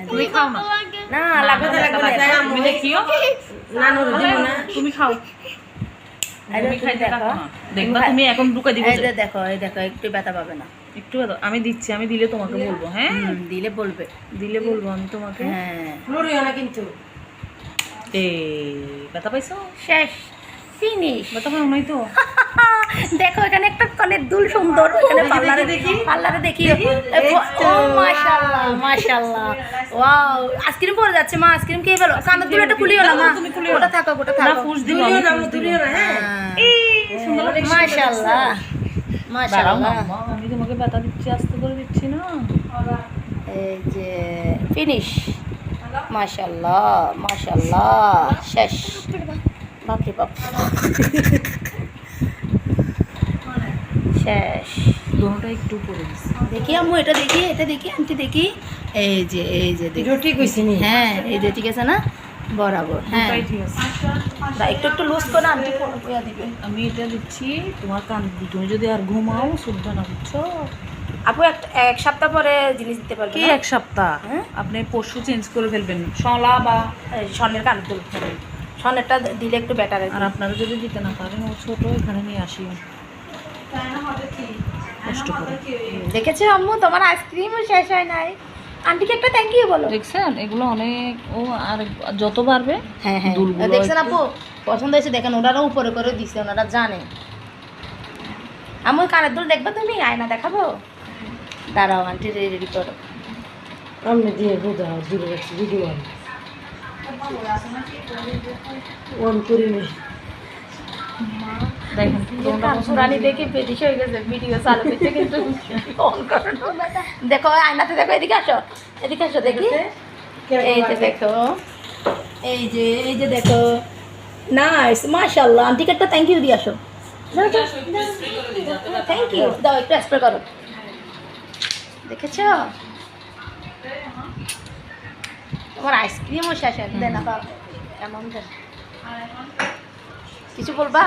তুমি খাও না। না লাগবে না লাগবে না তুমি দেখিও নানুর দিব না তুমি খাও তুমি খাইতে থাকো না দেখবা তুমি এখন ঢুকে দিবে এই দেখো একটু ব্যথা পাবে না একটু আমি দিচ্ছি আমি দিলে তোমাকে বলবো হ্যাঁ দিলে বলবে আমি তোমাকে হ্যাঁ লড়িও না কিন্তু এই ব্যথা পাইছো শেষ ফিনিশ ব্যথা পাও নাই তো দেখো এখানে একটা কানের দুল সুন্দর এখানে পার্লারে দেখি ও মাশাআল্লাহ মাশাআল্লাহ ওয়াও আইসক্রিম পড়ে যাচ্ছে মা আইসক্রিম খেয়ে ফেলো কানের দুলটা খুলিও না মা ওটা থাকো না ফুস দিও না তুলিও না হ্যাঁ এই সুন্দর মাশাআল্লাহ মাশাআল্লাহ আমি তোমাকে ব্যথা দিচ্ছি আস্তে করে দিচ্ছি না এই যে ফিনিশ মাশাআল্লাহ মাশাআল্লাহ শেষ বাপরে বাপ শেষ দোনোটা একটু পরে দিচ্ছি দেখি আম্মু এটা দেখি আন্টি দেখি এই যে ঠিক হইছে নি হ্যাঁ এই যে ঠিক আছে না বরাবর হ্যাঁ ঠিক আছে একটু লুজ করে আন্টি পয়া দিবে আমি এটা দিচ্ছি তোমার কান তুমি যদি আর ঘুমাও শুনবে না বুঝছো আপু এক সপ্তাহ পরে জিনিস দিতে পারবে কি এক সপ্তাহ আপনি পরশু চেঞ্জ করে ফেলবেন শলা বা স্বর্ণের কান দুল স্বর্ণেরটা দিলে একটু বেটার আর আপনারা যদি দিতে না পারেন ও ছোট এখানে নিয়ে আসি কষ্ট করে দেখেছো আম্মু তোমার আইসক্রিমও শেষ হয় নাই আন্টিকে একটা থ্যাংক ইউ বলো দেখছেন এগুলো অনেক ও আর যত পারবে হ্যাঁ দেখছেন আপু পছন্দ হয়েছে দেখেন ওনারা উপরে করে দিছে ওনারা জানে আম্মু কানের দুল দেখবা তুমি আয়না দেখাবো দাঁড়াও আন্টি রেডি করো আমি দিয়ে বোঝা দূরে রাখছি ভিডিও অন করিনি দেখেন পুরানি দেখে পেটিস হয়ে গেছে ভিডিও চালু হয়েছে কিন্তু অন করো দেখো আয়নাতে দেখো এদিকে আসো দেখি এই যে দেখো এই যে দেখো নাইস মাশাআল্লাহ আন্টিকে একটা থ্যাংক ইউ দিয়ে আসো থ্যাংক ইউ দাও একটু স্প্রে করো দেখেছ তোমার আইসক্রিমও শেষ দেয় না এমন দেন কিছু বলবা